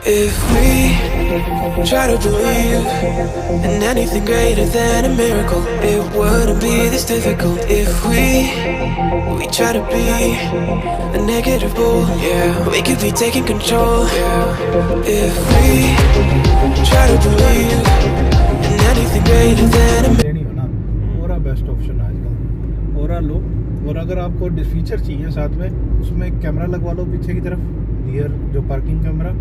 If we try to believe in anything greater than a miracle, it wouldn't be this difficult. If we try to be a negative bull, yeah, we could be taking control. If we try to believe in anything greater than a लेनी हो ना, ओरा best option है आजकल। ओरा लो, और अगर आपको feature चाहिए साथ में, उसमें कैमरा लगवा लो पीछे की तरफ, रियर जो पार्किंग कैमरा,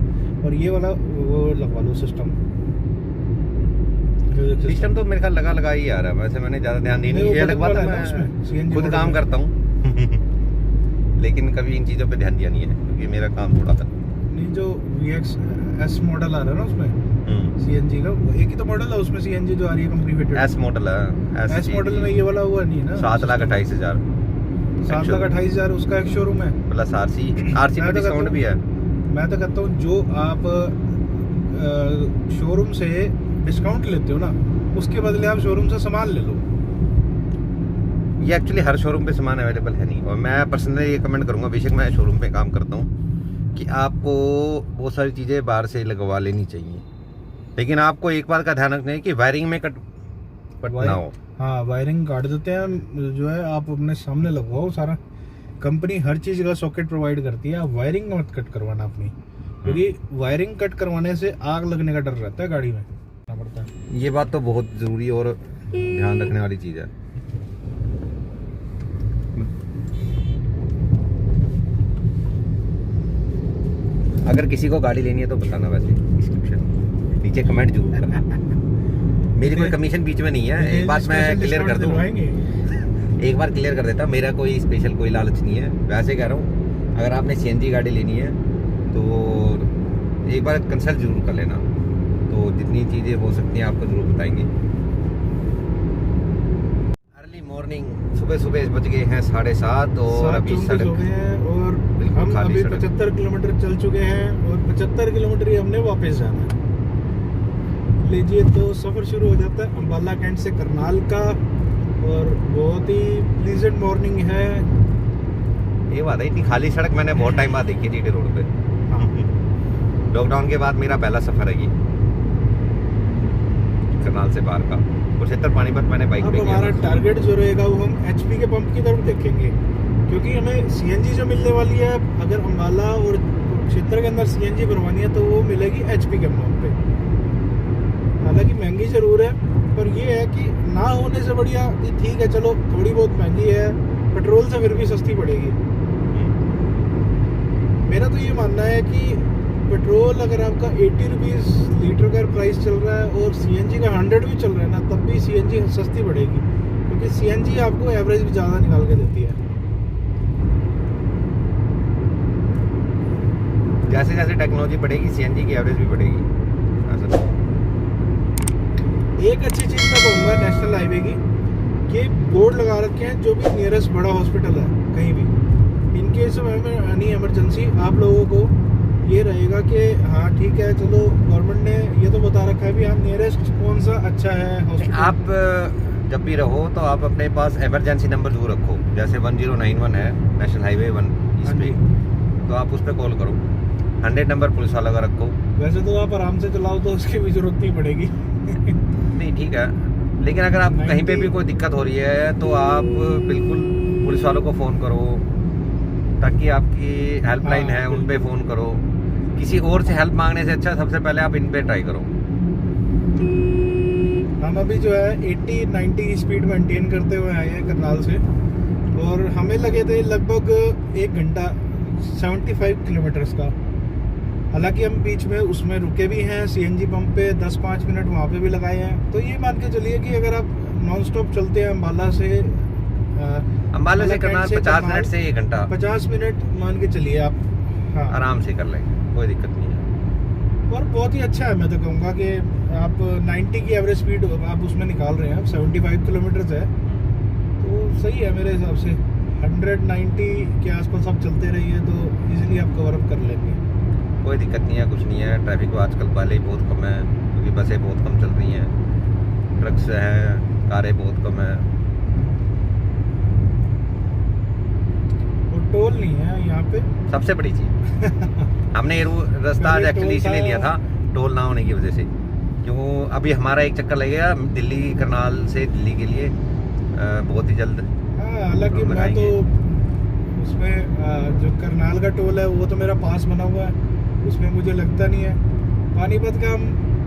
और ये वाला वो लगवा लो सिस्टम तो मेरे ख्याल लगा ही आ रहा है। वैसे मैंने ज़्यादा ध्यान नहीं दिया, लगवाता मैं खुद काम करता हूँ लेकिन कभी इन चीज़ों पे ध्यान दिया नहीं है क्योंकि मेरा काम थोड़ा था नहीं। जो VX-S मॉडल आ रहा है ना उसमें CNG का, वो एक ही तो मॉडल है उसमें CNG जो आ रही है कंपनी फिटेड। S मॉडल है, S मॉडल में ये वाला हुआ नहीं है ना। 7,28,000 7,28,000 उसका एक शोरूम है, प्लस RC पे डिस्काउंट भी है। मैं तो कहता हूँ जो आप शोरूम से डिस्काउंट लेते हो ना, उसके बदले आप शोरूम से सामान ले लो। ये एक्चुअली हर शोरूम पे सामान अवेलेबल है नहीं, और मैं पर्सनली ये कमेंट करूंगा, बेशक मैं शोरूम पे काम करता हूँ, कि आपको बहुत सारी चीज़ें बाहर से लगवा लेनी चाहिए, लेकिन आपको एक बात का ध्यान रखना है कि वायरिंग में कट ना हो। हाँ, वायरिंग काट देते हैं, जो है आप अपने सामने लगवाओ सारा। कंपनी हर चीज़ का सॉकेट प्रोवाइड करती है, आप वायरिंग मत कट करवाना अपनी, क्योंकि वायरिंग कट करवाने से आग लगने का डर रहता है गाड़ी में पड़ता है। ये बात तो बहुत ज़रूरी और ध्यान रखने वाली चीज़ है। अगर किसी को गाड़ी लेनी है तो बताना, वैसे डिस्क्रिप्शन नीचे कमेंट जरूर करना। मेरी कोई कमीशन बीच में नहीं है, एक बात मैं क्लियर कर दूँ, एक बार क्लियर कर देता, मेरा कोई स्पेशल कोई लालच नहीं है। वैसे कह रहा हूँ, अगर आपने CNG गाड़ी लेनी है तो एक बार कंसल्ट जरूर कर लेना, तो जितनी चीज़ें हो सकती हैं आपको जरूर बताएंगे। अर्ली मॉर्निंग, सुबह बज गए हैं 7:30 और अभी सड़क और हम अभी 75 किलोमीटर चल चुके हैं, और 75 किलोमीटर ही हमने वापस जाना है। लीजिए, तो सफ़र शुरू हो जाता है अम्बाला कैंट से करनाल का, और बहुत ही प्लीजेंट मॉर्निंग है। ये बात है, इतनी खाली सड़क मैंने बहुत टाइम बाद देखी जीटी रोड पे। लॉकडाउन के बाद मेरा पहला सफर है ये करनाल से बाहर का। कुरुक्षेत्र पानीपत मैंने बाइक पे किया। हमारा टारगेट जो रहेगा वो हम HP के पंप की तरफ देखेंगे, क्योंकि हमें CNG जो मिलने वाली है, अगर अम्बाला और कुरुक्षेत्र के अंदर CNG भरवानी है तो वो मिलेगी HP के पंप पे। हालांकि महंगी जरूर है, पर ये है कि ना होने से बढ़िया ठीक है, चलो थोड़ी बहुत महंगी है, पेट्रोल से फिर भी सस्ती पड़ेगी। मेरा तो ये मानना है कि पेट्रोल अगर आपका 80 रुपीज़ लीटर का प्राइस चल रहा है और CNG का 100 भी चल रहा है ना, तब भी CNG सस्ती पड़ेगी, क्योंकि CNG आपको एवरेज भी ज़्यादा निकाल के देती है। जैसे जैसे टेक्नोलॉजी बढ़ेगी CNG की एवरेज भी बढ़ेगी। एक अच्छी चीज़ मैं कहूँगा नेशनल हाईवे की, कि बोर्ड लगा रखे हैं जो भी नियरेस्ट बड़ा हॉस्पिटल है कहीं भी, in case of any emergency आप लोगों को ये रहेगा कि हाँ ठीक है, चलो गवर्नमेंट ने ये तो बता रखा है भी हाँ नियरेस्ट कौन सा अच्छा है हॉस्पिटल। आप जब भी रहो तो आप अपने पास इमरजेंसी नंबर जरूर रखो, जैसे 1091 है नेशनल हाईवे 1 इस पे, तो आप उस पर कॉल करो। 100 नंबर पुलिस वाला का रखो। वैसे तो आप आराम से चलाओ तो उसकी भी जरूरत नहीं पड़ेगी। नहीं ठीक है, लेकिन अगर आप कहीं पे भी कोई दिक्कत हो रही है तो आप बिल्कुल पुलिस वालों को फ़ोन करो, ताकि आपकी हेल्पलाइन है उन पे फ़ोन करो। किसी और से हेल्प मांगने से अच्छा सबसे पहले आप इन पे ट्राई करो। हम अभी जो है 80-90 की स्पीड मेंटेन करते हुए आए हैं करनाल से, और हमें लगे थे लगभग 1 घंटा 75 किलोमीटर्स का। हालांकि हम बीच में उसमें रुके भी हैं, CNG पंप पे 10-5 मिनट वहाँ पे भी लगाए हैं। तो ये मान के चलिए कि अगर आप नॉन स्टॉप चलते हैं अम्बाला से करनाल 50 मिनट से 1 घंटा, 50 मिनट मान के चलिए आप, हाँ आराम से कर लेंगे, कोई दिक्कत नहीं है। और बहुत ही अच्छा है। मैं तो कहूँगा कि आप 90 की एवरेज स्पीड आप उसमें निकाल रहे हैं, आप 75 किलोमीटर है तो सही है मेरे हिसाब से। 190 के आसपास आप चलते रहिए तो इजीली आप कवर अप कर लेंगे, कोई दिक्कत नहीं है, कुछ नहीं है। ट्रैफिक तो आजकल पहले ही बहुत कम है, क्योंकि बसें बहुत कम चल रही हैं, ट्रक्स हैं, कारें बहुत कम है, और टोल नहीं है यहाँ पे। सबसे बड़ी चीज़ हमने ये रास्ता आज पहले एक्चुअली टोल इसलिए था। लिया था टोल ना होने की वजह से, क्यों अभी हमारा एक चक्कर लगेगा दिल्ली करनाल से दिल्ली के लिए बहुत ही जल्द। हाँ, हालांकि मैं लगाएंगे। तो उसमें जो करनाल का टोल है वो तो मेरा पास बना हुआ है, उसमें मुझे लगता नहीं है। पानीपत का हम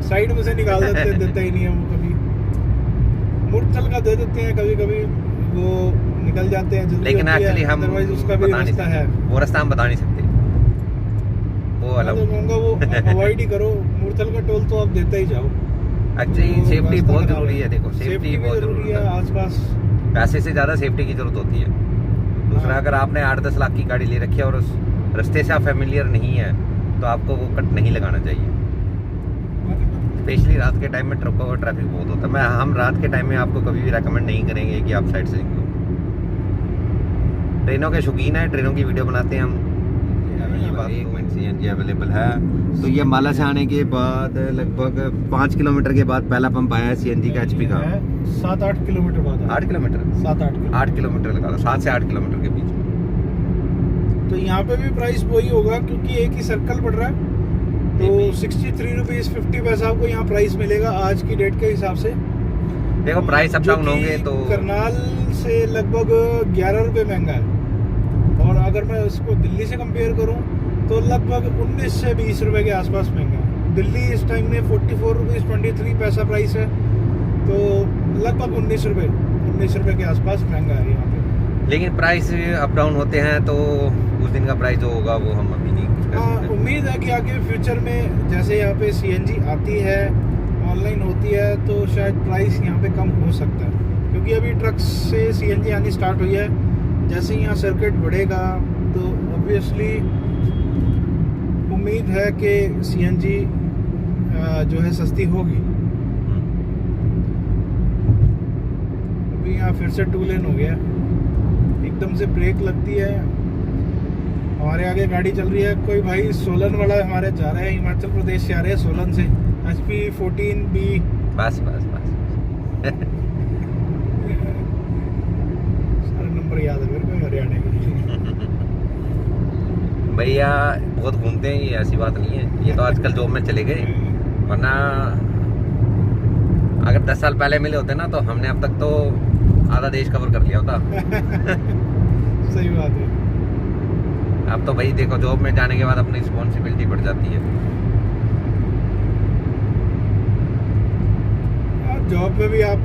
साइड में से निकाल देते ही नहीं है, वो कभी मुड़चल का दे देते हैं, कभी कभी वो निकल जाते हैं जल्दी लेकिन होती है, एक्चुअली हम otherwise उसका भी बता नहीं रास्ता है। सकते, वो रास्ता हम बता नहीं सकते, वो मैं अलग। तो कहूँगा वो अवॉइड ही करो, मुड़चल का टोल तो आप देते ही जाओ। एक्चुअली वो सेफ्टी रास्ता बहुत बना जरूरी हुआ है, देखो सेफ्टी सेफ्टी भी बहुत जरूरी है आसपास। पैसे से ज़्यादा सेफ्टी की जरूरत होती है। दूसरा, हाँ। अगर आपने 8-10 लाख की गाड़ी ले रखी है और उस रास्ते से आप फेमिलियर नहीं है तो आपको वो कट नहीं लगाना चाहिए। स्पेशली रात के टाइम में ट्रकों और ट्रैफिक बहुत होता है। हम रात के टाइम में आपको कभी भी रेकमेंड नहीं करेंगे कि आप साइड से निकलो। ट्रेनों के शौकीन है, ट्रेनों की वीडियो बनाते हैं हम। ये बात 1 मिनट CNG अवेलेबल है। तो ये अम्बाला से आने के बाद लगभग 5 किलोमीटर के बाद पहला पंप आया है CNG का HP का। 7-8 किलोमीटर बाद 8 किलोमीटर 7-8 किलोमीटर। 8 किलोमीटर लगा लो, 7 से 8 किलोमीटर के बीच में। तो यहाँ पे भी प्राइस वही होगा क्योंकि एक ही सर्कल पड़ रहा है, तो 63 रुपीज 50 पैसा आपको यहाँ प्राइस मिलेगा आज की डेट के हिसाब से। देखो प्राइस अप जो डाउन कि होंगे तो करनाल से लगभग 11 रुपये महंगा है, और अगर मैं उसको दिल्ली से कंपेयर करूँ तो लगभग 19 से 20 रुपए के आसपास महंगा है। दिल्ली इस टाइम में 44 रुपीज 23 पैसा प्राइस है, तो लगभग 19 रुपए के आसपास महंगा है यहाँ पे। लेकिन प्राइस अप डाउन होते हैं तो उस दिन का प्राइस जो होगा वो हम अभी नहीं कुछ कर हाँ, सकते। उम्मीद है कि आगे फ्यूचर में जैसे यहाँ पे CNG आती है, ऑनलाइन होती है, तो शायद प्राइस यहाँ पे कम हो सकता है, क्योंकि अभी ट्रक्स से CNG आनी स्टार्ट हुई है। जैसे ही यहाँ सर्किट बढ़ेगा तो ऑब्वियसली उम्मीद है कि CNG जो है सस्ती होगी। अभी यहाँ फिर से 2 लेन हो गया, एकदम से ब्रेक लगती है। हमारे आगे गाड़ी चल रही है, कोई भाई सोलन वाला हमारे जा रहे हैं, हिमाचल प्रदेश से आ रहे हैं सोलन से, HP 14B। बस बस बस सारे नंबर याद है मेरे को हरियाणा के। भैया बहुत घूमते हैं, ये ऐसी बात नहीं है। ये तो आजकल जॉब में चले गए, वरना अगर 10 साल पहले मिले होते ना तो हमने अब तक तो आधा देश कवर कर लिया होता। सही बात है। अब तो भाई देखो जॉब में जाने के बाद अपनी रिस्पॉन्सिबिलिटी बढ़ जाती है। जॉब में भी आप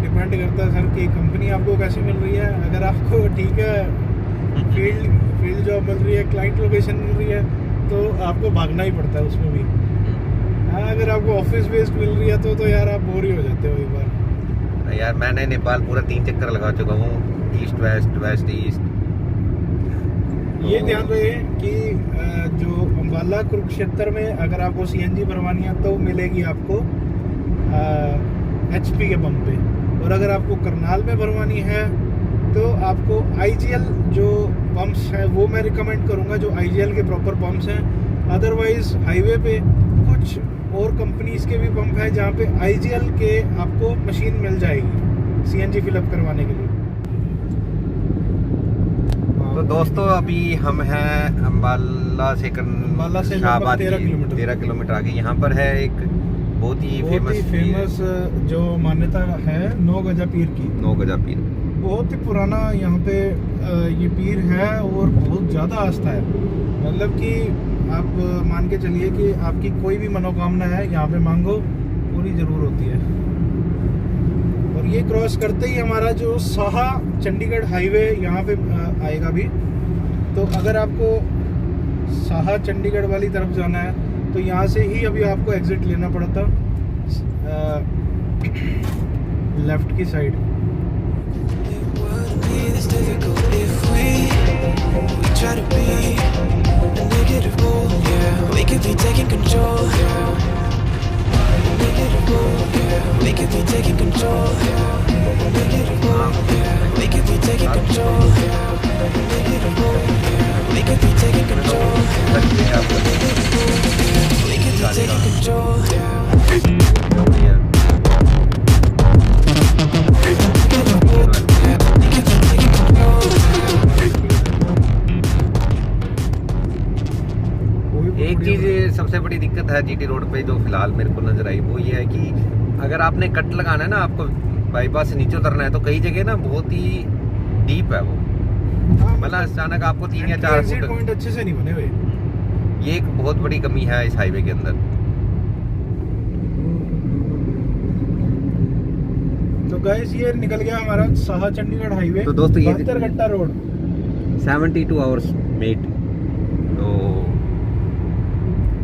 डिपेंड करता है सर कि कंपनी आपको कैसे मिल रही है। अगर आपको ठीक है फील्ड जॉब मिल रही है, क्लाइंट लोकेशन मिल रही है, तो आपको भागना ही पड़ता है उसमें भी। हाँ, अगर आपको ऑफिस बेस्ड मिल रही है तो यार आप बोर ही हो जाते हो एक बार। यार मैंने नेपाल पूरा 3 चक्कर लगा चुका हूँ, ईस्ट वेस्ट वेस्ट ईस्ट। ये ध्यान रहे कि जो अम्बाला कुरुक्षेत्र में अगर आपको CNG भरवानी है तो मिलेगी आपको HP के पंप पे, और अगर आपको करनाल में भरवानी है तो आपको IGL जो पंप्स हैं वो मैं रिकमेंड करूंगा, जो IGL के प्रॉपर पंप्स हैं। अदरवाइज हाईवे पे कुछ और कंपनीज के भी पंप हैं जहाँ पे IGL के आपको मशीन मिल जाएगी CNG फिलअप करवाने के लिए। तो दोस्तों अभी हम हैं अम्बाला से शाहबाद 13 किलोमीटर आगे। यहाँ पर है एक बहुत ही फेमस जो मान्यता है 9 गजा पीर की। 9 गजा पीर बहुत ही पुराना यहाँ पे ये पीर है और बहुत ज़्यादा आस्था है। मतलब कि आप मान के चलिए कि आपकी कोई भी मनोकामना है यहाँ पे मांगो, पूरी ज़रूर होती है। और ये क्रॉस करते ही हमारा जो साहा चंडीगढ़ हाईवे यहाँ पे आएगा भी। तो अगर आपको साहा चंडीगढ़ वाली तरफ जाना है तो यहाँ से ही अभी आपको एग्जिट लेना पड़ता लेफ्ट की side. It's difficult if we try to be a negative goal, yeah. We could be taking control, yeah. Negative goal, yeah. We could be taking control, yeah. Negative goal, yeah. We could be taking control, yeah. Negative goal, yeah. We could be taking control, yeah. Negative goal, yeah. We could be taking control, yeah. एक चीज सबसे बड़ी दिक्कत है GT road पे जो फिलहाल मेरे को नजर आई, वो ये है कि अगर आपने कट लगाना है ना, आपको बाईपास से नीचे उतरना है, तो कई जगह ना बहुत ही डीप है वो, मतलब अचानक आपको 3 या 4 फुट पॉइंट अच्छे से नहीं बने हुए। ये एक बहुत बड़ी कमी है इस हाईवे के अंदर। तो गाइस ये निकल गया हमारा साहा चंडीगढ़ हाईवे। तो दोस्तों ये 72 घंटा रोड, 72 आवर्स मेट। तो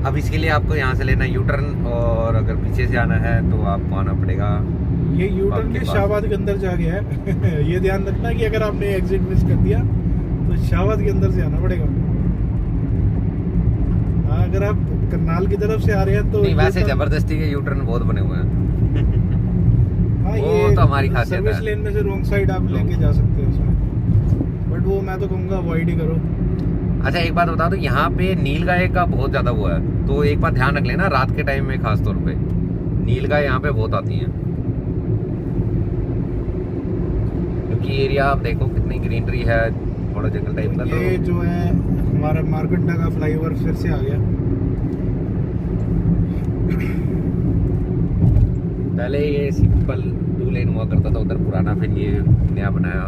अब इसके लिए आपको यहाँ से लेना यू टर्न, और अगर पीछे से आना है तो आपको आना पड़ेगा। ये यू टर्न के शाहबाद के अंदर जा गया है। ये ध्यान रखना कि अगर आपने एग्जिट मिस कर दिया तो शाहबाद के अंदर से आना पड़ेगा। अगर आप करनाल की तरफ से आ रहे हैं तो नहीं, वैसे जबरदस्ती के यू टर्न बहुत बने हुए हैं। वो तो हमारी खासियत है। सर्विस लेन में से रॉन्ग साइड आप लेके जा सकते हो उसमें, बट वो मैं तो कहूँगा अवॉइड ही करो। अच्छा एक बात बता दो, यहाँ पे नीलगाय का बहुत ज्यादा हुआ है, तो एक बार ध्यान रख लेना रात के टाइम में, खास तौर पे नीलगाय यहाँ पे बहुत आती हैं, क्योंकि एरिया आप देखो कितनी ग्रीनरी है, थोड़ा जंगल टाइप का। ये तो जो है हमारा मार्कंडा का फ्लाईओवर फिर से आ गया। पहले ये सिंपल 2 लेन हुआ करता था उधर पुराना, फिर ये नया बनाया।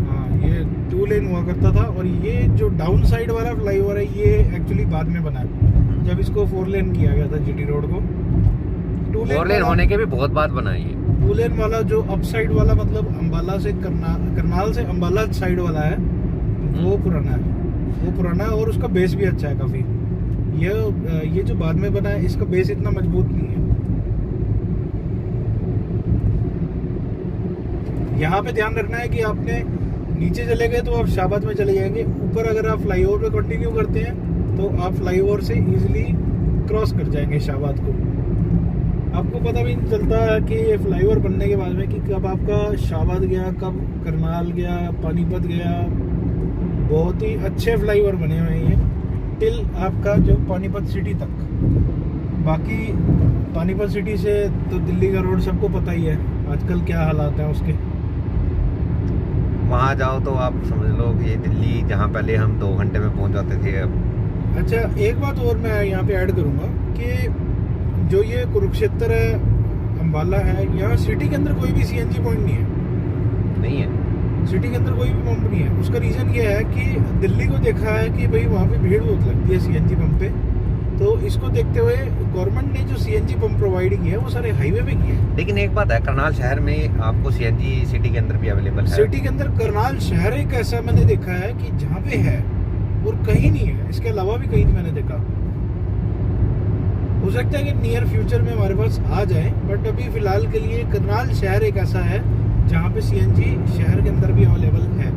हाँ, ये 2 लेन हुआ करता था, और ये जो डाउन साइड वाला फ्लाईओवर है ये एक्चुअली बाद में बना है, जब इसको 4 लेन किया गया था जीटी रोड को। 4 लेन होने के भी बहुत बाद बना है। 2 लेन वाला जो अप साइड वाला, मतलब अंबाला से करनाल से अंबाला साइड वाला है, वो पुराना है, वो पुराना है, और उसका बेस भी अच्छा है काफी। ये जो बाद में बना है इसका बेस इतना मजबूत नहीं है। यहाँ पे ध्यान रखना है कि आपने नीचे चले गए तो आप शाहबाद में चले जाएंगे, ऊपर अगर आप फ्लाईओवर पे कंटिन्यू करते हैं तो आप फ्लाईओवर से इजीली क्रॉस कर जाएंगे शाहबाद को। आपको पता भी नहीं चलता है कि ये फ्लाईओवर बनने के बाद में कि कब आपका शाहबाद गया, कब करनाल गया, पानीपत गया। बहुत ही अच्छे फ्लाईओवर बने हुए हैं टिल आपका जो पानीपत सिटी तक। बाकी पानीपत सिटी से तो दिल्ली का रोड सबको पता ही है आजकल क्या हालात हैं उसके। वहाँ जाओ तो आप समझ लो कि दिल्ली जहाँ पहले हम 2 घंटे में पहुँच जाते थे, अब। अच्छा एक बात और मैं यहाँ पे ऐड करूँगा कि जो ये कुरुक्षेत्र है, अंबाला है, यहाँ सिटी के अंदर कोई भी सीएनजी पॉइंट नहीं है। सिटी के अंदर कोई भी पंप नहीं है। उसका रीज़न ये है कि दिल्ली को देखा है कि भाई वहाँ पे भीड़ बहुत लगती है सीएनजी पंप पे, तो इसको देखते हुए गवर्नमेंट ने जो सीएनजी पंप प्रोवाइड किए हैं वो सारे हाईवे पे किए हैं। लेकिन एक बात है, करनाल शहर में आपको सीएनजी सिटी के अंदर भी अवेलेबल है। सिटी के अंदर करनाल शहर एक ऐसा मैंने देखा है कि जहाँ पे है और कहीं नहीं है, इसके अलावा भी कहीं नहीं मैंने देखा। हो सकता है कि नियर फ्यूचर में हमारे पास आ जाए, बट अभी फिलहाल के लिए करनाल शहर एक ऐसा है जहाँ पे सीएनजी शहर के अंदर भी अवेलेबल है।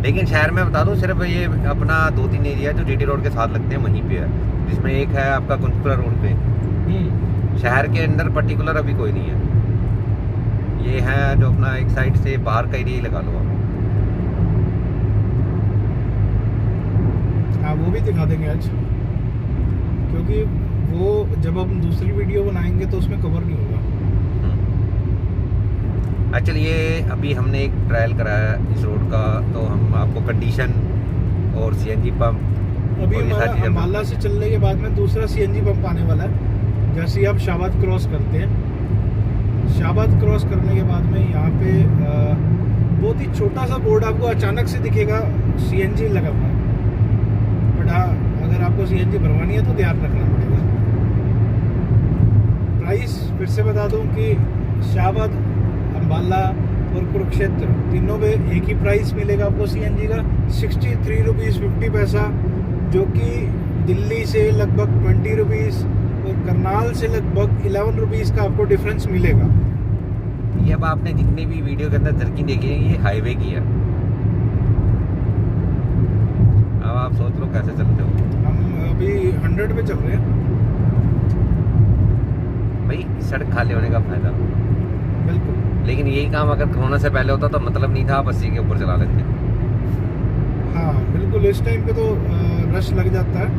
लेकिन शहर में बता दूं, सिर्फ ये अपना 2-3 एरिया जो जीटी रोड के साथ लगते हैं वहीं पे है, जिसमें एक है आपका कुंजपुरा रोड पे। शहर के अंदर पर्टिकुलर अभी कोई नहीं है। ये है जो अपना एक साइड से बाहर का एरिया ही लगा लो आप। हाँ वो भी दिखा देंगे आज, क्योंकि वो जब हम दूसरी वीडियो बनाएंगे तो उसमें कवर नहीं होगा। एक्चुअली ये अभी हमने एक ट्रायल कराया इस रोड का, तो हम आपको कंडीशन और सीएनजी पंप अभी हमारा अंबाला से चलने के बाद में दूसरा सीएनजी पंप आने वाला है। जैसे ही आप शाहबाद क्रॉस करते हैं, शाहबाद क्रॉस करने के बाद में यहाँ पे बहुत ही छोटा सा बोर्ड आपको अचानक से दिखेगा, सीएनजी लगा हुआ है। बट हाँ, अगर आपको सीएनजी भरवानी है तो ध्यान रखना पड़ेगा। प्राइस फिर से बता दूं कि शाहबाद, अंबाला और कुरुक्षेत्र तीनों में एक ही प्राइस मिलेगा आपको सीएनजी का, 63 रुपीज़ 50 पैसा, जो कि दिल्ली से लगभग 20 रुपीज़ और करनाल से लगभग 11 रुपीज़ का आपको डिफरेंस मिलेगा। ये अब आपने जितनी भी वीडियो के अंदर जर्किंग देखी है, ये हाईवे की है। अब आप सोच लो कैसे चलते हो। हम अभी 100 पे चल रहे हैं भाई, सड़क खाली होने का फायदा। बिल्कुल। लेकिन यही काम अगर कोरोना से पहले होता तो मतलब नहीं था, आप 80 के ऊपर चला लेते। हाँ बिल्कुल, इस टाइम पे तो रश लग जाता है,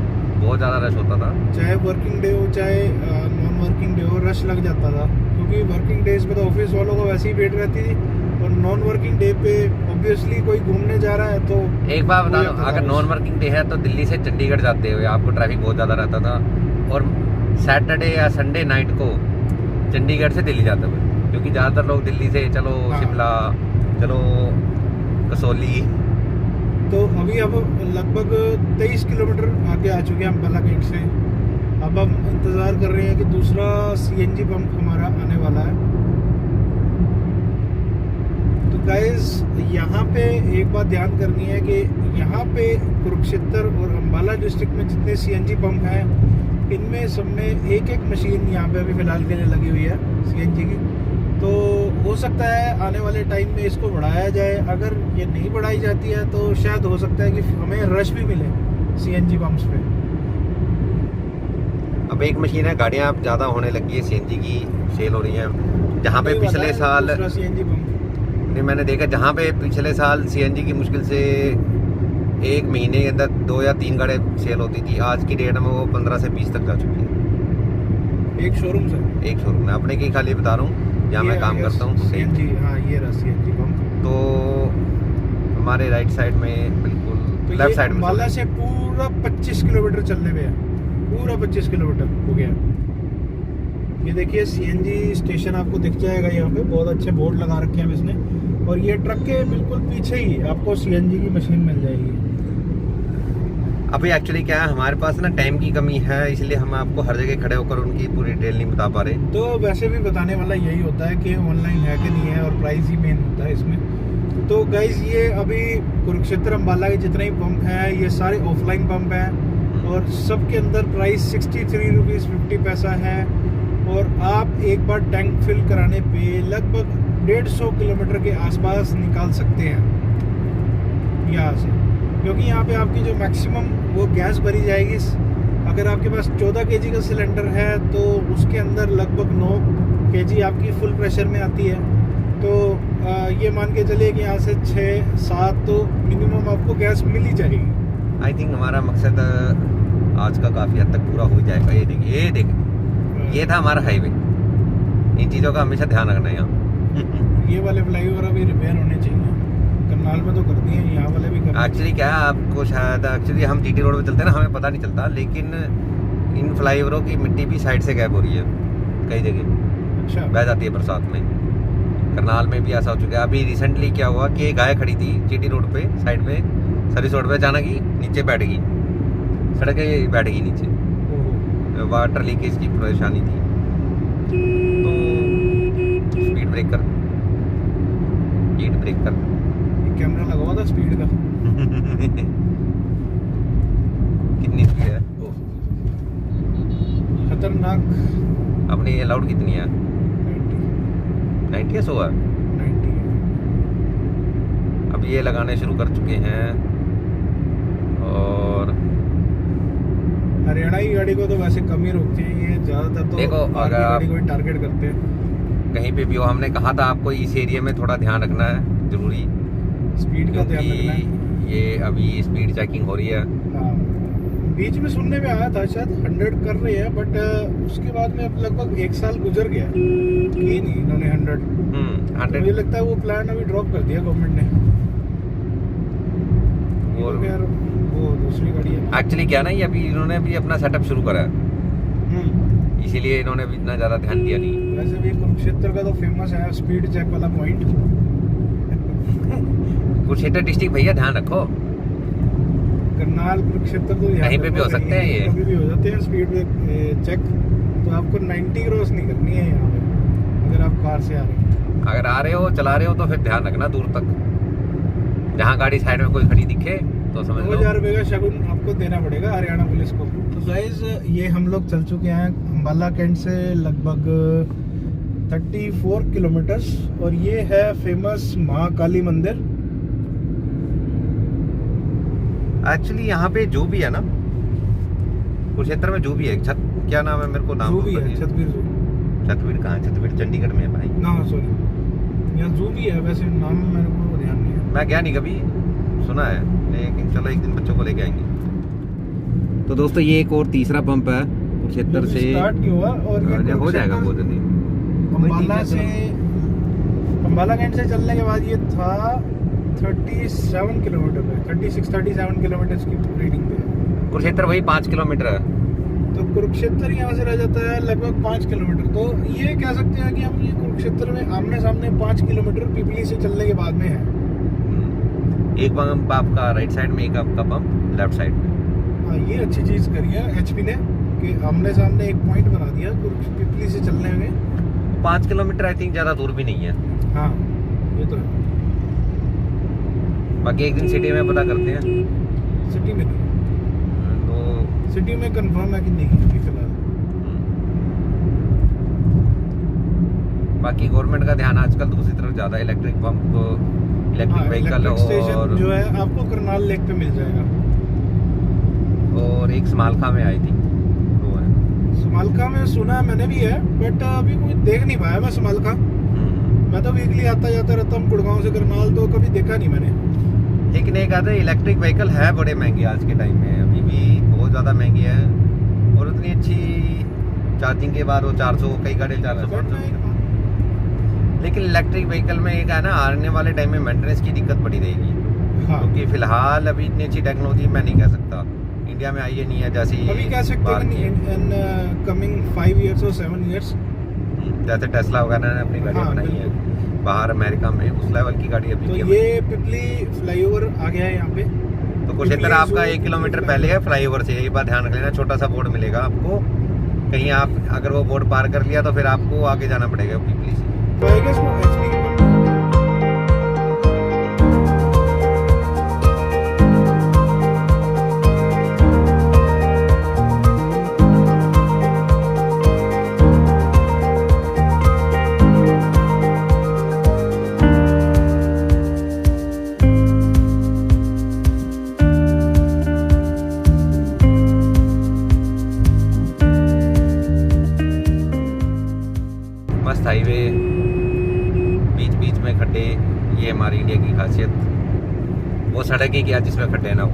बहुत ज़्यादा रश होता था। चाहे वर्किंग डे हो चाहे नॉन वर्किंग डे हो, रश लग जाता था। क्योंकि वर्किंग डेज पे तो ऑफिस वालों को वैसे ही भीड़ रहती थी, और नॉन वर्किंग डे पे ऑब्वियसली कोई घूमने जा रहा है तो एक बार बता हो दो, जाता अगर था नॉन वर्किंग डे है तो दिल्ली से चंडीगढ़ जाते हुए आपको ट्रैफिक बहुत ज़्यादा रहता था, और सैटरडे या संडे नाइट को चंडीगढ़ से दिल्ली जाते हुए, क्योंकि ज़्यादातर लोग दिल्ली से चलो हाँ। शिमला, चलो कसौली। तो अभी अब लगभग 23 किलोमीटर आगे आ चुके हैं हम अम्बाला गेट से। अब हम इंतज़ार कर रहे हैं कि दूसरा सीएनजी पंप हमारा आने वाला है। तो गाइस यहाँ पे एक बात ध्यान करनी है कि यहाँ पे कुरुक्षेत्र और अम्बाला डिस्ट्रिक्ट में जितने सीएनजी पंप हैं, इनमें सब में एक एक मशीन यहाँ पे अभी फ़िलहाल के लिए लगी हुई है सीएनजी की। तो हो सकता है आने वाले टाइम में इसको बढ़ाया जाए। अगर ये नहीं बढ़ाई जाती है तो शायद हो सकता है कि हमें रश भी मिले सीएनजी पंप्स पे। अब एक मशीन है, गाड़ियाँ अब ज़्यादा होने लगी है, सीएनजी की सेल हो रही है। जहाँ पे पिछले साल सीएनजी पंप नहीं, मैंने देखा जहाँ पे पिछले साल सीएनजी की मुश्किल से एक महीने के अंदर 2 या 3 गाड़ियाँ सेल होती थी, आज की डेट में वो 15 से 20 तक जा चुकी है। एक शोरूम से, एक शोरूम में अपने की खाली बता रहा हूँ जहाँ मैं काम करता हूँ। सीएनजी, हाँ ये रहा सीएनजी पंप। तो हमारे राइट साइड में बिल्कुल तो लेफ्ट साइड में अम्बाला से पूरा 25 किलोमीटर चलने पे है, पूरा 25 किलोमीटर हो गया। ये देखिए सीएनजी स्टेशन आपको दिख जाएगा, यहाँ पे बहुत अच्छे बोर्ड लगा रखे हैं इसने, और ये ट्रक के बिल्कुल पीछे ही आपको सीएनजी की मशीन मिल जाएगी। अभी एक्चुअली क्या है, हमारे पास ना टाइम की कमी है, इसलिए हम आपको हर जगह खड़े होकर उनकी पूरी डिटेल नहीं बता पा रहे। तो वैसे भी बताने वाला यही होता है कि ऑनलाइन है कि नहीं है, और प्राइस ही मेन होता है इसमें। तो गाइज ये अभी कुरुक्षेत्र अम्बाला के जितने ही पंप हैं ये सारे ऑफलाइन पंप हैं, और सब के अंदर प्राइस 63 रुपीज़ 50 पैसा है। और आप एक बार टैंक फिल कराने पे लगभग 150 किलोमीटर के आसपास निकाल सकते हैं यहाँ से, क्योंकि यहाँ पे आपकी जो मैक्सिमम वो गैस भरी जाएगी। अगर आपके पास 14 केजी का सिलेंडर है तो उसके अंदर लगभग 9 केजी आपकी फुल प्रेशर में आती है। तो ये मान के चलिए कि यहाँ से 6-7 तो मिनिमम आपको गैस मिल ही जाएगी। आई थिंक हमारा मकसद आज का काफ़ी हद तक पूरा हो जाएगा। ये देखिए, ये देखिए, ये था हमारा हाईवे। इन चीज़ों का हमेशा ध्यान रखना है यहाँ। ये वाले फ्लाईओवर अभी रिपेयर होने चाहिए, करनाल में तो कर दिए, यहाँ वाले भी कर। एक्चुअली क्या है, आपको शायद एक्चुअली हम टीटी रोड पे चलते हैं ना, हमें पता नहीं चलता, लेकिन इन फ्लाईओवरों की मिट्टी भी साइड से गैप हो रही है कई जगह, अच्छा बह जाती है बरसात में। करनाल में भी ऐसा हो चुका है। अभी रिसेंटली क्या हुआ कि एक गाय खड़ी थी जीटी रोड पे साइड पे, सर्विस रोड पे, अचानक ही नीचे बैठ गई, सड़क पे बैठ गई नीचे, वाटर लीकेज की परेशानी थी। तो स्पीड ब्रेकर कैमरा लगा हुआ था स्पीड का। कितनी स्पीड है, खतरनाक। अपनी अलाउड कितनी है? 90 या 100 है? 90। अब ये लगाने शुरू कर चुके हैं। और हरियाणा की गाड़ी को तो वैसे कम ही रोकते हैं ये, ज्यादातर तो देखो, अगर आप गाड़ी को टारगेट करते हैं कहीं पे भी हो, हमने कहा था आपको इस एरिया में थोड़ा ध्यान रखना है जरूरी, स्पीड का ध्यान रखना है। क्योंकि ये अभी स्पीड चेकिंग हो रही है। हाँ, बीच में सुनने में आया था शायद 100 कर रहे हैं, बट उसके बाद में अब लगभग 1 साल गुजर गया, की नहीं इन्होंने 100। तो 100 मुझे लगता है वो प्लान अभी ड्रॉप कर दिया गवर्नमेंट ने। और यार वो दूसरी गाड़ी है एक्चुअली क्या ना, ये अभी इन्होंने भी अपना सेटअप शुरू करा है, इसीलिए इन्होंने भी इतना ज़्यादा ध्यान दिया नहीं। वैसे भी कुरुक्षेत्र का तो फेमस है स्पीड चेक वाला पॉइंट। कुरुक्षेत्र डिस्ट्रिक्ट भैया ध्यान रखो, करनाल कुरुक्षेत्र तो कहीं पे भी हो सकते हैं ये, कभी भी हो जाते हैं स्पीड चेक। तो आपको 90 क्रॉस नहीं करनी है यहाँ पे अगर आप कार से आ रहे हैं। अगर आ रहे हो, चला रहे हो तो फिर ध्यान रखना दूर तक, जहाँ गाड़ी साइड में कोई खड़ी दिखे तो समझ लो 2000 रुपये का शगुन आपको देना पड़ेगा हरियाणा पुलिस को। तो गाइस ये हम लोग चल चुके हैं अम्बाला कैंट से लगभग 34 किलोमीटर्स, और ये है फेमस महाकाली मंदिर। एक्चुअली यहाँ पे जो भी है ना कुरुक्षेत्र में, जो भी है, क्या नाम है मेरे को नाम जू भी है, छतबीर जू। छतबीर कहाँ है? छतबीर चंडीगढ़ में है भाई ना, सॉरी, यहाँ जू भी है, वैसे नाम मेरे को ध्यान नहीं है। मैं गया नहीं कभी, सुना है, लेकिन चलो एक दिन बच्चों को लेके आएंगे। तो दोस्तों ये एक और तीसरा पंप है कुरुक्षेत्र से, स्टार्ट नहीं हुआ, और ये हो जाएगा बहुत जल्दी। अम्बाला से, अम्बाला कैंट से चलने के बाद ये था 37 किलोमीटर पे, 37 किलोमीटर की रीडिंग पे है। कुरुक्षेत्र वही 5 किलोमीटर है। तो कुरुक्षेत्र यहाँ से रह जाता है लगभग 5 किलोमीटर। तो ये कह सकते हैं कि हम ये कुरुक्षेत्र में आमने सामने 5 किलोमीटर पिपली से चलने के बाद में है। एक पंप आपका राइट साइड में, एक आपका पंप लेफ्ट साइड में। हाँ, ये अच्छी चीज़ करी है एचपी ने कि आमने सामने एक पॉइंट बना दिया पिपली से चलने में। 5 किलोमीटर आई थिंक ज़्यादा दूर भी नहीं है। हाँ, ये तो है। बाकी एक दिन सिटी में पता करते हैं। सिटी में नहीं, तो सिटी में कंफर्म है कि नहीं अभी फिलहाल। बाकी गवर्नमेंट का ध्यान आजकल दूसरी तरफ ज़्यादा इलेक्ट्रिक पंप, इलेक्ट्रिक व्हीकल और जो है आपको करनाल लेक पे मिल जाएगा। और एक समालखा में आई थी, वो है। समालखा में सुना है मैंने भी है, बट अभी कोई देख नहीं पाया मैं समालखा। मैं तो वीकली आता जाता रहता हूँ गुड़गांव से करनाल, तो कभी देखा नहीं मैंने। लेकिन एक आधे इलेक्ट्रिक व्हीकल है बड़े महंगे आज के टाइम में, अभी भी बहुत ज़्यादा महंगे हैं। और उतनी अच्छी चार्जिंग के बाद वो 400, कई गाड़ी 400। लेकिन इलेक्ट्रिक व्हीकल में एक है ना, आने वाले टाइम में मेंटेनेंस की दिक्कत पड़ी रहेगी। हाँ। क्योंकि फिलहाल अभी इतनी अच्छी टेक्नोलॉजी मैं नहीं कह सकता, इंडिया में आई है नहीं है जैसी अभी कह सकते हैं इन कमिंग 5 years और 7 years। जैसे टेस्ला वगैरह ने अपनी गाड़ियाँ हाँ, बनाई है बाहर अमेरिका में, उस लेवल की गाड़ी अभी तो भी ये पिपली फ्लाईओवर आ गया है यहाँ पे। तो कुरुक्षेत्र आपका 1 किलोमीटर पहले है फ्लाईओवर से। ये बात ध्यान रख लेना, छोटा सा बोर्ड मिलेगा आपको कहीं, आप अगर वो बोर्ड पार कर लिया तो फिर आपको आगे जाना पड़ेगा पिपली से। तो आई गेस वो एचपी के पंप मस्त हाईवे, बीच बीच में खड्डे, ये हमारी इंडिया की खासियत। वो सड़क ही क्या जिसमें खड्डे ना हो।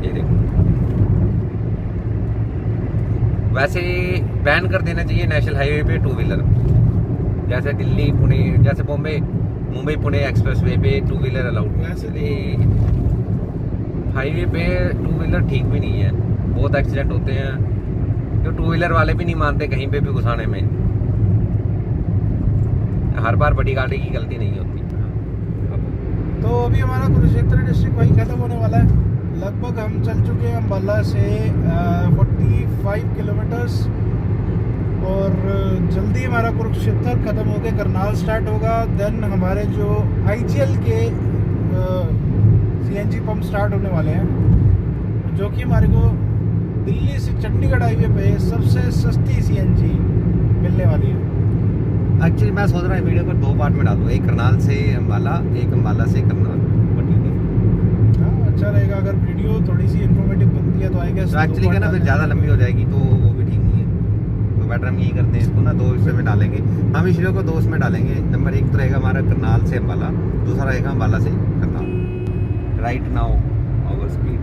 ये देखो, वैसे बैन कर देना चाहिए नेशनल हाईवे पे 2 व्हीलर। जैसे दिल्ली पुणे, जैसे मुंबई पुणे एक्सप्रेसवे पे 2 व्हीलर अलाउड। वैसे हाईवे पे 2 व्हीलर ठीक भी नहीं है, बहुत एक्सीडेंट होते हैं। जो 2 व्हीलर वाले भी नहीं मानते कहीं पे भी घुसाने में। हर बार बड़ी गाड़ी की गलती नहीं होती। तो अभी हमारा कुरुक्षेत्र डिस्ट्रिक्ट वही खत्म होने वाला है। लगभग हम चल चुके हैं अम्बाला से 45 किलोमीटर्स, और जल्दी हमारा कुरुक्षेत्र खत्म होकर करनाल स्टार्ट होगा। देन हमारे जो IGL के CNG पंप स्टार्ट होने वाले हैं, जो कि हमारे को दिल्ली से चंडीगढ़ हाईवे पे सबसे सस्ती CNG मिलने वाली है। एक्चुअली मैं सोच रहा हूँ वीडियो को 2 पार्ट में डालूँ, एक करनाल से अम्बाला, एक अम्बाला से करनाल। हाँ, अच्छा रहेगा अगर वीडियो थोड़ी सी इन्फॉर्मेटिव बनती है तो आई गेस। एक्चुअली क्या ना, फिर ज़्यादा लंबी हो जाएगी तो वो भी ठीक नहीं है। तो बेटर हम यही करते हैं, इसको ना 2 हिस्से में डालेंगे। हम इस वीडियो को 2 में डालेंगे। नंबर 1 तो रहेगा हमारा करनाल से अम्बाला, दूसरा रहेगा अम्बाला से Karnal. Right now over speed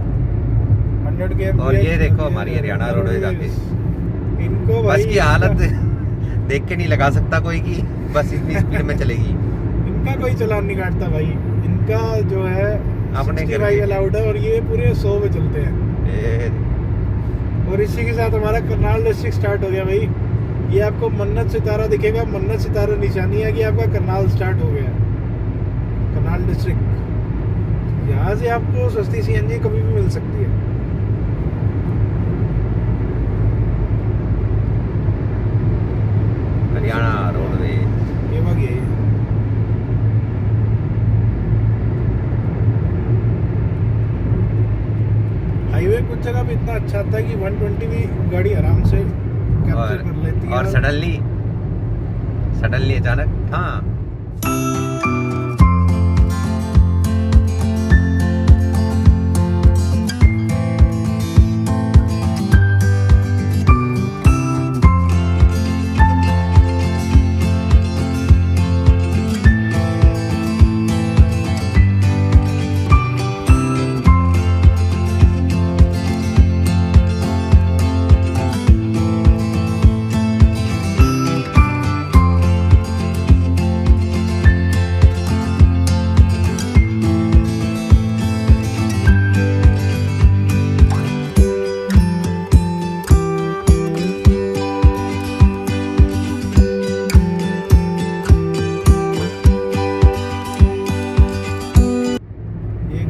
100 km। और ये देखो हमारी हरियाणा रोडवेज आके, इनको बस की हालत देख के नहीं लगा सकता कोई कि बस इतनी स्पीड में चलेगी। इनका कोई चालान नहीं काटता भाई, इनका जो है अपने 65 अलाउड है और ये पूरे 100 में चलते हैं। और इसी के साथ हमारा करनाल डिस्ट्रिक्ट स्टार्ट हो गया भाई। ये आपको मन्नत सितारा दिखेगा, मन्नत सितारा निशानी है कि आपका करनाल स्टार्ट हो गया, करनाल डिस्ट्रिक्ट। यहाँ से आपको सस्ती CNG कभी भी मिल सकती है। हरियाणा रोडवेज ये बात यही है। हाईवे कुछ जगह पे इतना अच्छा आता है कि 120 भी गाड़ी आराम से कैप्चर कर लेती है। और सडनली अचानक, हाँ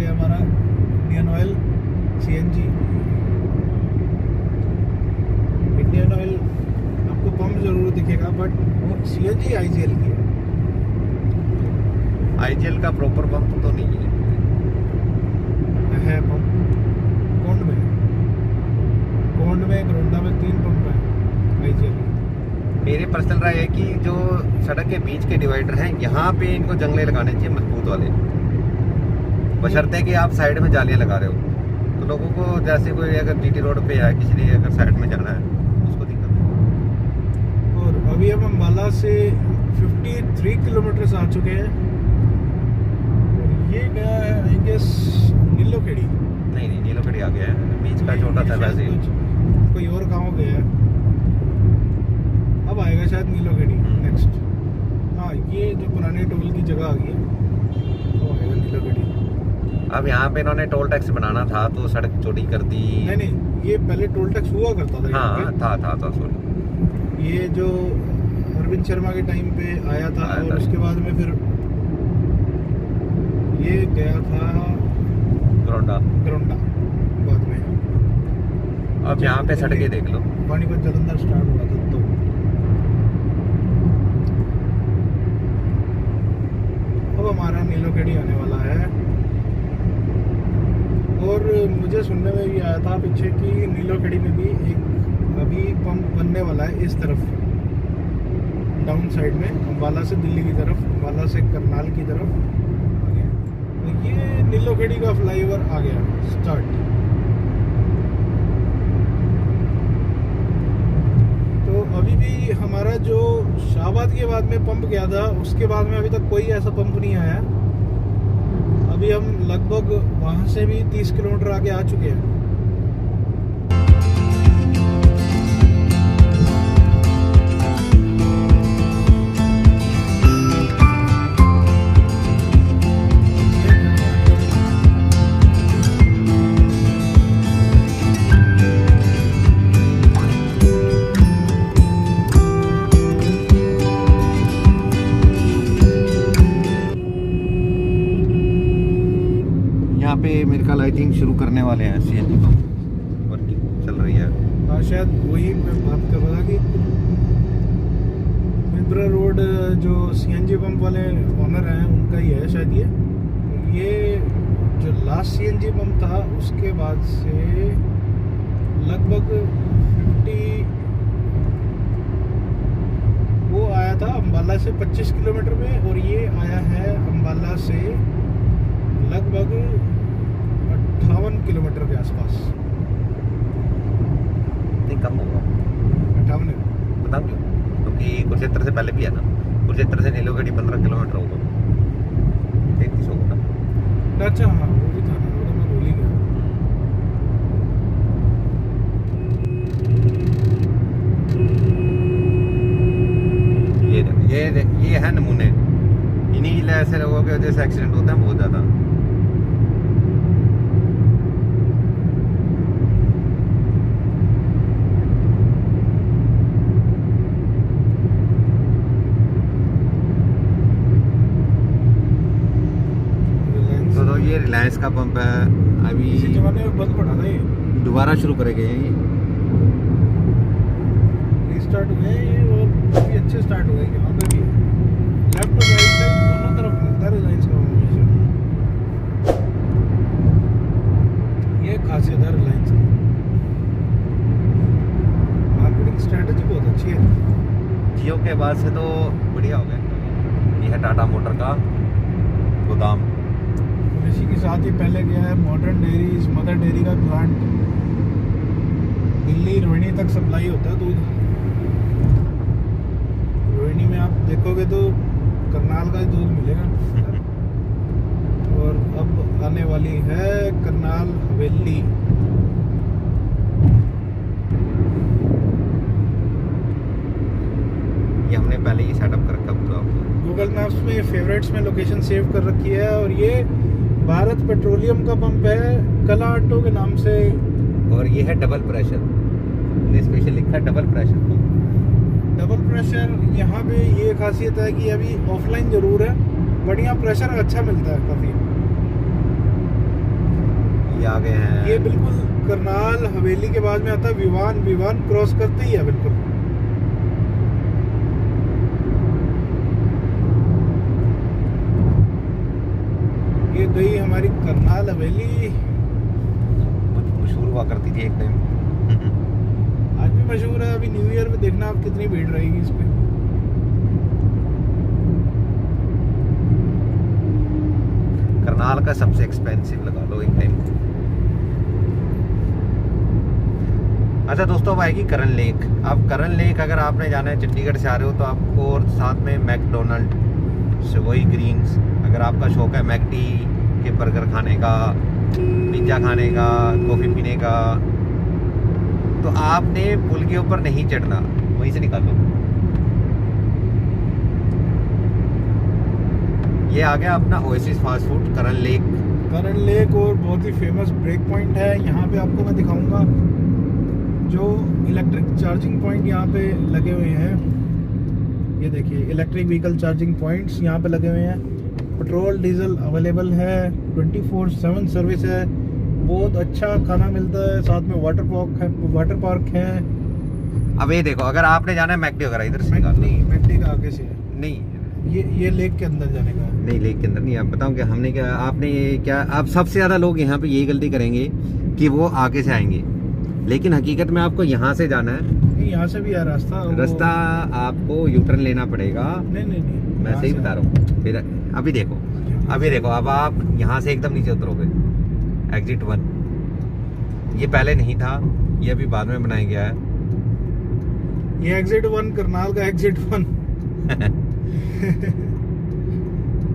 हमारा Indian oil CNG। Indian oil आपको पंप जरूर दिखेगा, बट वो CNG IGL की है। IGL का प्रॉपर पंप तो नहीं है पंप कोंड में गरोंडा में 3 पंप है IGL। मेरे पर्सनल राय है कि जो सड़क के बीच के डिवाइडर हैं यहाँ पे इनको जंगले लगाने चाहिए मजबूत वाले, बशर्ते कि आप साइड में जालियाँ लगा रहे हो तो लोगों को, जैसे कोई अगर GT रोड पे है, किसी ने अगर साइड में जाना है उसको दिक्कत है। और अभी हम अम्बाला से 53 किलोमीटर आ चुके हैं और ये गया है आई गेस नीलोखेड़ी। नहीं नीलोखेड़ी आ गया है, बीच का छोटा सा वैसे ही। कोई और गाँव गया है, अब आएगा शायद नीलोखेड़ी नेक्स्ट। हाँ, ये जो पुराने टोल की जगह आ गई है, वो आएगा नीलोखेड़ी। अब यहाँ पे इन्होंने टोल टैक्स बनाना था तो सड़क चौड़ी कर दी। नहीं, ये पहले टोल टैक्स हुआ करता था। हाँ था सॉरी। ये जो अरविंद शर्मा के टाइम पे आया था और उसके बाद में फिर ये गया था गरोंडा बाद में। अब यहाँ पे सड़कें देख लो, पानीपत जलंधर स्टार्ट हुआ था तो। अब हमारा नीलोखेड़ी आने वाला है और मुझे सुनने में भी आया था पीछे कि नीलोखेड़ी में भी एक अभी पंप बनने वाला है इस तरफ, डाउन साइड में, अम्बाला से दिल्ली की तरफ, अम्बाला से करनाल की तरफ आ गया। तो ये नीलोखेड़ी का फ्लाईओवर आ गया स्टार्ट। तो अभी भी हमारा जो शाहबाद के बाद में पंप गया था, उसके बाद में अभी तक कोई ऐसा पंप नहीं आया। अभी हम लगभग वहाँ से भी 30 किलोमीटर आगे आ चुके हैं। यहाँ पे मेरे ख्याल आई थिंक शुरू करने वाले हैं CNG पंप, वर्किंग चल रही है। हाँ, शायद वही मैं बात कर रहा था कि मिंत्रा रोड जो CNG पंप वाले ओनर हैं उनका ही है शायद ये जो लास्ट CNG पंप था उसके बाद से लगभग 50 वो आया था अम्बाला से 25 किलोमीटर में, और ये आया है अम्बाला से लगभग 58 किलोमीटर के आसपास। नहीं कम होगा, 58 बताओ क्यों? क्योंकि कुरुक्षेत्र से पहले भी है ना, कुरुक्षेत्र से नीलोखेड़ी 15 किलोमीटर होगा, 33 होगा ना। अच्छा हाँ, वो भी था ना, वो तो मैं भूल ही गया। ये है नमूने, इन्हीं ऐसे लोगों की वजह से एक्सीडेंट होता है बहुत ज़्यादा। तो ये रिलायंस का पंप है, अभी इसी जमाने में बंद पड़ा था ये, दोबारा शुरू करेंगे ये। रीस्टार्ट हुए हैं ये, और काफी अच्छे स्टार्ट हुए हैं। यहाँ पे भी लेफ्ट और राइट साइड दोनों तरफ मिलता है रिलायंस का कॉम्बिनेशन। ये खासियत है रिलायंस की, मार्केटिंग स्ट्रेटजी बहुत अच्छी है। जियो के बाद से तो बढ़िया हो गया। ये है टाटा मोटर का गोदाम। इसी के साथ ही पहले गया है मॉडर्न डेयरीज, मदर डेयरी का प्लांट, दिल्ली रोहिणी तक सप्लाई होता है दूध। रोहिणी में आप देखोगे तो करनाल का ही दूध मिलेगा। और अब आने वाली है करनाल हवेली। ये हमने पहले ही सेटअप कर रखा पूरा। गूगल मैप्स में फेवरेट्स में लोकेशन सेव कर रखी है, और ये भारत पेट्रोलियम का पंप है, कला ऑटो के नाम से। और ये है डबल प्रेशर, स्पेशल लिखा है डबल प्रेशर। डबल प्रेशर यहाँ पे ये खासियत है कि अभी ऑफलाइन ज़रूर है, बढ़िया प्रेशर अच्छा मिलता है काफ़ी। आ गए हैं। ये बिल्कुल करनाल हवेली के बाद में आता है विवान। विवान क्रॉस करते ही है बिल्कुल। ये गई हमारी करनाल हवेली। मशहूर हुआ करती थी एक टाइम। आज भी मशहूर है। अभी न्यू ईयर में देखना आप कितनी भीड़ रहेगी इस पे। करनाल का सबसे एक्सपेंसिव लगा लो एक टाइम। अच्छा दोस्तों, अब आएगी करन लेक। अब करन लेक अगर आपने जाना है, चंडीगढ़ से आ रहे हो तो आपको, और साथ में मैकडोनल्ड, सवॉई ग्रीन्स, अगर आपका शौक है मैकडी के बर्गर खाने का, पिज्ज़ा खाने का, कॉफ़ी पीने का, तो आपने पुल के ऊपर नहीं चढ़ना, वहीं से निकालो। ये आ गया अपना ओएसिस फास्ट फूड करन लेक। करन लेक और बहुत ही फेमस ब्रेक पॉइंट है। यहाँ पे आपको मैं दिखाऊंगा जो इलेक्ट्रिक चार्जिंग पॉइंट यहाँ पे लगे हुए हैं। ये देखिए, इलेक्ट्रिक व्हीकल चार्जिंग पॉइंट्स यहाँ पे लगे हुए हैं। पेट्रोल डीजल अवेलेबल है, 24/7 सर्विस है। बहुत अच्छा खाना मिलता है, साथ में वाटर पार्क है। अब ये देखो, अगर आपने जाना है मैकडी वगैरह, इधर से नहीं, मैकडी का आगे से है। नहीं, ये लेक के अंदर जाने का है। नहीं लेक के अंदर नहीं। आप बताओ कि हमने क्या, आपने क्या, आप सबसे ज्यादा लोग यहाँ पे यही गलती करेंगे कि वो आगे से आएंगे, लेकिन हकीकत में आपको यहाँ से जाना है। यहाँ से भी है रास्ता आपको यूटर्न लेना पड़ेगा। नहीं, मैं सही बता रहा हूँ। फिर अभी देखो, अब आप यहाँ से एकदम नीचे उतरोगे, एग्जिट 1। ये पहले नहीं था, ये अभी बाद में बनाया गया है। ये एग्जिट 1 करनाल का एग्जिट 1।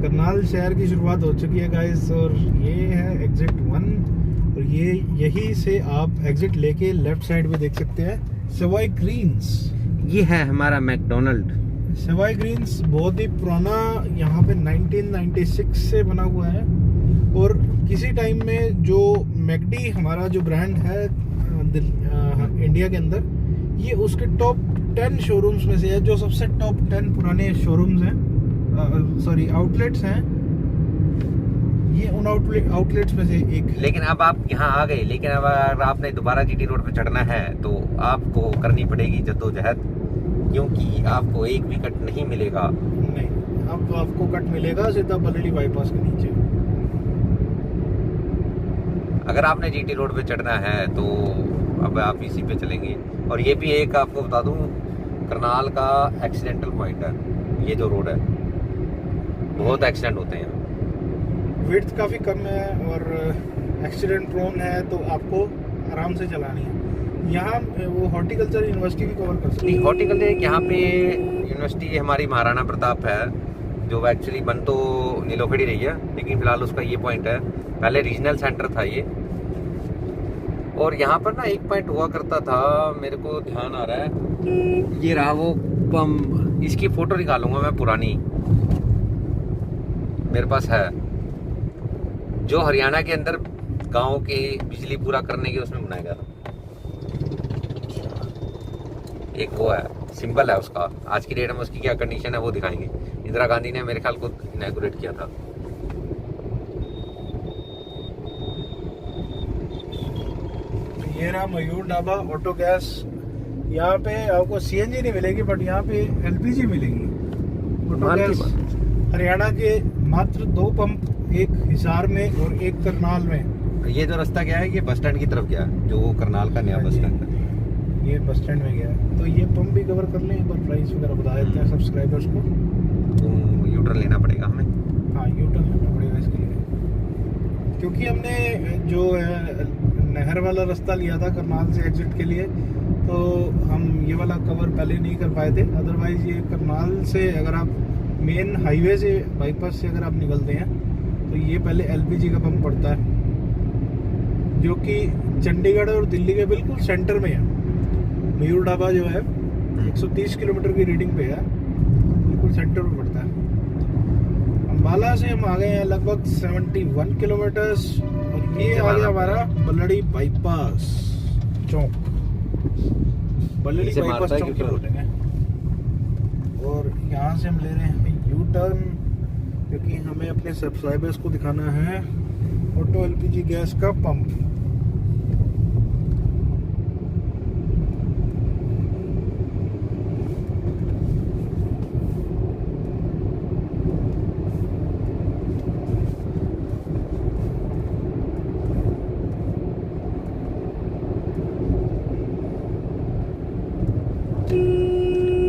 करनाल शहर की शुरुआत हो चुकी है गाइस, और ये है एग्जिट 1। और ये यही से आप एग्जिट लेके लेफ्ट साइड में देख सकते हैं सवाई ग्रीन्स। ये है हमारा मैकडोनल्ड। सवाई ग्रीन्स बहुत ही पुराना, यहाँ पे 1996 से बना हुआ है। और किसी टाइम में जो मैकडी हमारा जो ब्रांड है इंडिया के अंदर, ये उसके टॉप 10 शोरूम्स में से है, जो सबसे टॉप 10 पुराने शोरूम्स हैं, सॉरी आउटलेट्स हैं। ये उन आउटलेट्स में से एक है। लेकिन अब आप यहाँ आ गए, लेकिन अब अगर आपने दोबारा जीटी रोड पे चढ़ना है तो आपको करनी पड़ेगी जद्दोजहद, क्योंकि आपको एक भी कट नहीं मिलेगा। नहीं, अब आपको कट मिलेगा सीधा बल्लड़ी बाईपास के नीचे। अगर आपने जीटी रोड पे चढ़ना है तो अब आप इसी पे चलेंगे। और ये भी एक आपको बता दूं, करनाल का एक्सीडेंटल पॉइंट है। ये जो रोड है, बहुत एक्सीडेंट होते हैं। विड्थ काफ़ी कम है और एक्सीडेंट प्रोन है, तो आपको आराम से चलानी है। यहाँ वो हॉर्टिकल्चर यूनिवर्सिटी भी कवर कर सकते हैं। हॉर्टिकल्चर यहाँ पे यूनिवर्सिटी हमारी महाराणा प्रताप है, जो एक्चुअली बन तो नीलोखड़ी रही है, लेकिन फिलहाल उसका ये पॉइंट है। पहले रीजनल सेंटर था ये। और यहाँ पर ना एक पॉइंट हुआ करता था, मेरे को ध्यान आ रहा है, ये रहा वो पंप। इसकी फोटो निकालूंगा मैं, पुरानी मेरे पास है, जो हरियाणा के अंदर गांव के बिजली पूरा करने के उसमें बनाया गया था। एक वो है, सिंबल है उसका। आज की डेट में उसकी क्या कंडीशन है वो दिखाएंगे। इंदिरा गांधी ने मेरे ख्याल को इनॉग्रेट किया था। ये रहा मयूर ढाबा ऑटो गैस। यहाँ पे आपको सीएनजी नहीं मिलेगी, बट यहाँ पे एलपीजी मिलेगी। ऑटो गैस हरियाणा के मात्र 2 पंप, एक हिसार में और एक करनाल में। ये जो रास्ता गया है, ये बस स्टैंड की तरफ गया है, जो करनाल का नया बस स्टैंड है। ये बस स्टैंड में गया है, तो ये पंप भी कवर कर लें। एक बार प्राइस वगैरह बता देते हैं सब्सक्राइबर्स को। तो यूटर्न लेना पड़ेगा हमें। हाँ, यूटर्न लेना पड़ेगा इसके लिए, क्योंकि हमने जो है नहर वाला रास्ता लिया था करनाल से एग्जिट के लिए, तो हम ये वाला कवर पहले नहीं कर पाए थे। अदरवाइज ये करनाल से अगर आप मेन हाईवे से, बाईपास से अगर आप निकलते हैं, तो ये पहले एलपीजी का पंप पड़ता है, जो कि चंडीगढ़ और दिल्ली के बिल्कुल सेंटर में है। मयूर ढाबा जो है 130 किलोमीटर की रीडिंग पे है, बिल्कुल सेंटर में पड़ता है। अम्बाला से हम आ गए हैं लगभग 71 किलोमीटर्स, और ये आ गया हमारा बल्लड़ी बाईपास चौक। बल्लड़ी बाईपास चौक की बोलेंगे। और यहाँ से हम ले रहे हैं यू टर्न, क्योंकि हमें अपने सब्सक्राइबर्स को दिखाना है ऑटो एलपीजी गैस का पंप।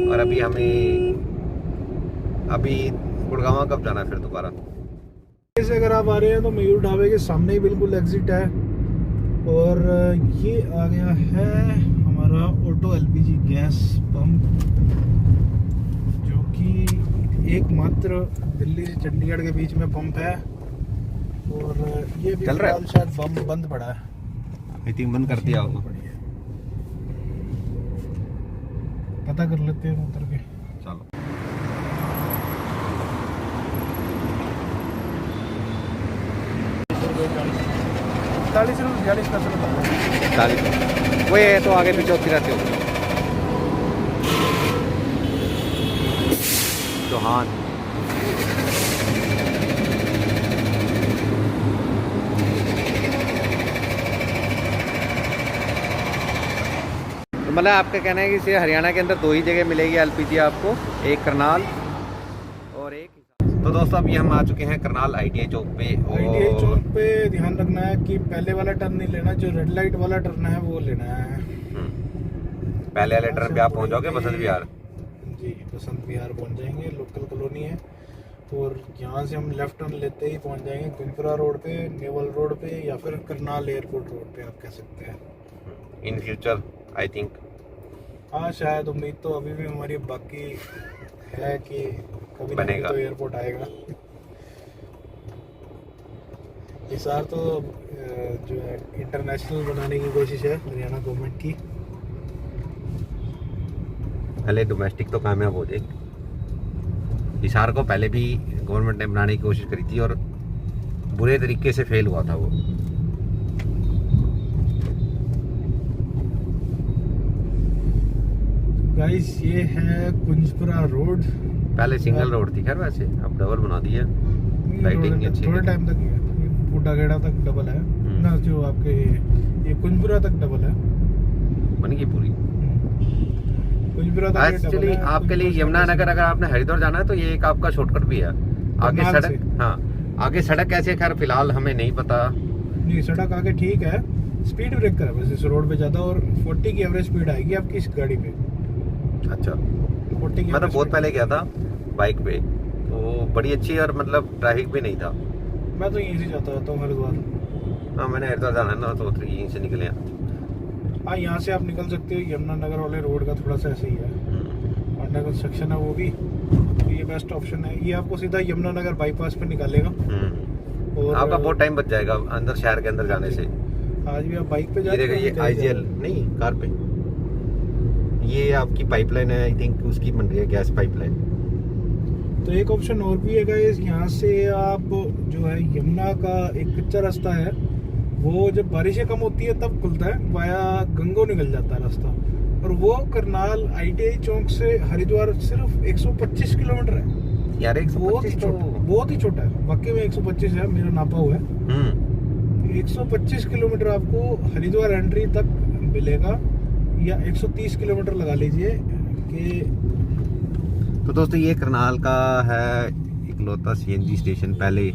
और अभी गुड़गांव कब जाना है फिर दोबारा? से अगर आप आ रहे हैं तो मयूर ढाबे के सामने ही बिल्कुल एग्जिट है, और ये आ गया है हमारा ऑटो एलपीजी गैस पंप, जो कि एकमात्र दिल्ली से चंडीगढ़ के बीच में पंप है। और ये भी चल रहा है? शायद पंप बंद पड़ा है, आई थिंक बंद कर दिया होगा। पता कर लेते हैं उतर के। चलो 40 का 40 वो ये तो आगे पीछे होती रहती होगी। चौहान तो मतलब आपका कहना है कि इसे हरियाणा के अंदर 2 ही जगह मिलेगी एलपीजी आपको, एक करनाल और एक। तो दोस्तों अभी हम आ चुके हैं करनाल आईटीआई चौक पे। आईटीआई चौक पे ध्यान रखना है कि पहले वाला टर्न नहीं लेना, जो रेड लाइट वाला टर्न है वो लेना है। पहले वाले टर्न पे आप पहुंच जाओगे बसंत विहार। जी बसंत विहार पहुंच जाएंगे, लोकल कॉलोनी है। और यहाँ से हम लेफ्ट टर्न लेते ही पहुंच जाएंगे कुंजपुरा रोड पे, नेवल रोड पे, या फिर करनाल एयरपोर्ट रोड पे आप कह सकते हैं। इन फ्यूचर आई थिंक, हाँ शायद, उम्मीद तो अभी भी हमारी बाकी है कि कभी बनेगा तो एयरपोर्ट आएगा। इस बार तो जो है इंटरनेशनल बनाने की कोशिश है हरियाणा गवर्नमेंट की। पहले डोमेस्टिक तो कामयाब हो जाए। हिसार को पहले भी गवर्नमेंट ने बनाने की कोशिश करी थी और बुरे तरीके से फेल हुआ था वो। गाइस ये है कुंजपुरा रोड। पहले सिंगल रोड थी खैर, वैसे अब डबल बना दी है। लाइटिंग अच्छी थोड़े टाइम तक बूढ़ागेड़ा तक डबल है ना, जो आपके ये कुंजपुरा तक डबल है, बन गई पूरी। कुंजपुरा तक एक्चुअली आपके लिए यमुनानगर अगर आपने हरिद्वार जाना है तो ये एक आपका शॉर्टकट भी है। आगे सड़क, हाँ आगे सड़क कैसे खैर फिलहाल हमें नहीं पता। नहीं सड़क आगे ठीक है, स्पीड ब्रेकर है बस इस रोड पे ज्यादा, और 40 की एवरेज स्पीड आएगी आपकी इस गाड़ी पे। अच्छा 40 की मैं तो बहुत पहले गया था बाइक पे, तो बड़ी अच्छी और मतलब ट्रैफिक भी नहीं था। मैं तो यहीं से जाता रहता हूँ हरिद्वार। हाँ मैंने हरिद्वार जाना है ना, तो यहीं से निकले। हाँ यहाँ से आप निकल सकते हो, यमुनानगर वाले रोड का थोड़ा सा ऐसे ही है, अंडर कंस्ट्रक्शन है वो भी, तो ये बेस्ट ऑप्शन है। ये आपको सीधा यमुनानगर बाईपास पे निकालेगा और आपका बहुत टाइम बच जाएगा अंदर शहर के अंदर जाने से। आज भी आप बाइक पे ये देखो, ये आईजीएल नहीं कार पे, ये आपकी पाइपलाइन है, आई थिंक उसकी बन रही है गैस पाइपलाइन। तो एक ऑप्शन और भी है गाइस, यहाँ से आप जो है यमुना का एक कच्चा रास्ता है, वो जब बारिशें कम होती है तब खुलता है, वाया गंगो निकल जाता है रास्ता, और वो करनाल आईटीआई चौक से हरिद्वार सिर्फ 125 किलोमीटर है यार। बहुत ही छोटा है, वाकई में 125 है, मेरा नापा हुआ है। 125 किलोमीटर आपको हरिद्वार एंट्री तक मिलेगा, या 130 किलोमीटर लगा लीजिए कि। तो दोस्तों ये करनाल का है इकलौता सीएनजी स्टेशन, पहले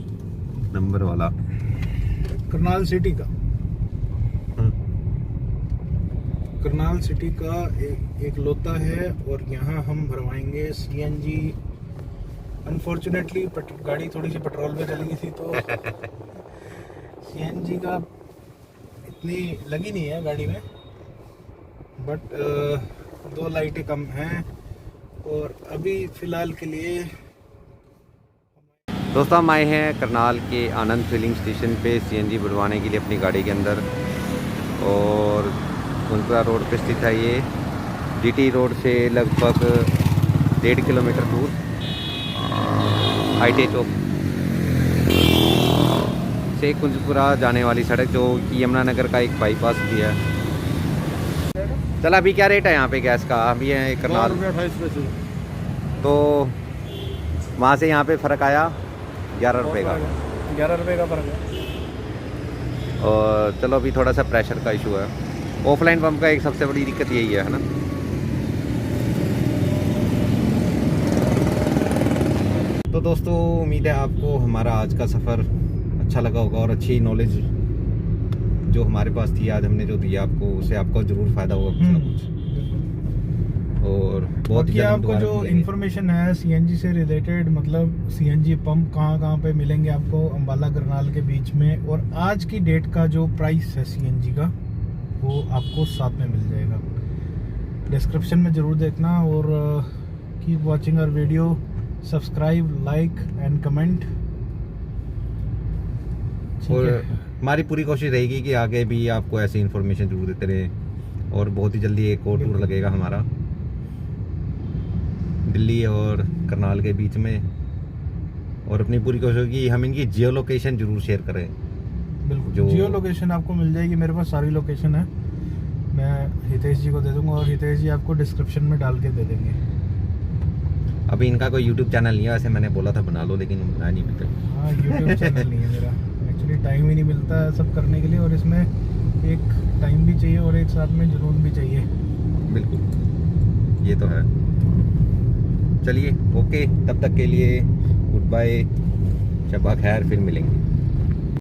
नंबर वाला करनाल सिटी का। करनाल सिटी का एक लोता है, और यहाँ हम भरवाएंगे सीएनजी। अनफॉर्चुनेटली गाड़ी थोड़ी सी पेट्रोल पे चली गई थी, तो सीएनजी का इतनी लगी नहीं है गाड़ी में, बट 2 लाइटें कम हैं, और अभी फ़िलहाल के लिए। दोस्तों हम आए हैं करनाल के आनंद फिलिंग स्टेशन पे सीएनजी भरवाने के लिए अपनी गाड़ी के अंदर, और कुंजपुरा रोड पे स्थित है ये। जीटी रोड से लगभग 1.5 किलोमीटर दूर आईटीआई चौक से कुंजपुरा जाने वाली सड़क, जो कि यमुनानगर का एक बाईपास भी है। चल अभी क्या रेट है यहाँ पे गैस का? अभी है करनाल 28 पैसे, तो वहाँ से यहाँ पे फ़र्क आया 11 रुपये का। 11 रुपये का फ़र्क है। और चलो अभी थोड़ा सा प्रेशर का इशू है। ऑफलाइन पंप का एक सबसे बड़ी दिक्कत यही है ना। तो दोस्तों उम्मीद है आपको हमारा आज का सफ़र अच्छा लगा होगा और अच्छी नॉलेज जो हमारे पास थी आज हमने जो दिया आपको, उससे आपको ज़रूर फ़ायदा होगा कुछ ना कुछ। और बहुत ही आपको जो इन्फॉर्मेशन है सीएनजी से रिलेटेड, मतलब सीएनजी पंप कहाँ पे मिलेंगे आपको अम्बाला करनाल के बीच में, और आज की डेट का जो प्राइस है सीएनजी का वो आपको साथ में मिल जाएगा। डिस्क्रिप्शन में ज़रूर देखना और keep watching our video, subscribe, like and comment. और हमारी पूरी कोशिश रहेगी कि आगे भी आपको ऐसी इन्फॉर्मेशन जरूर देते रहे। और बहुत ही जल्दी एक और टूर लगेगा हमारा दिल्ली और करनाल के बीच में, और अपनी पूरी कोशिश होगी हम इनकी जियो लोकेशन जरूर शेयर करें। बिल्कुल, जो जियो लोकेशन आपको मिल जाएगी, मेरे पास सारी लोकेशन है, मैं हितेश जी को दे दूंगा और हितेश जी आपको डिस्क्रिप्शन में डाल के दे देंगे। अभी इनका कोई यूट्यूब चैनल नहीं है, वैसे मैंने बोला था बना लो, लेकिन बनाया नहीं मिलता। हाँ, यूट्यूब चैनल नहीं है मेरा, एक्चुअली टाइम ही नहीं मिलता है सब करने के लिए, और इसमें एक टाइम भी चाहिए और एक साथ में जुनून भी चाहिए। बिल्कुल, ये तो है। चलिए ओके, तब तक के लिए गुड बाय, शब्बा खैर, फिर मिलेंगे।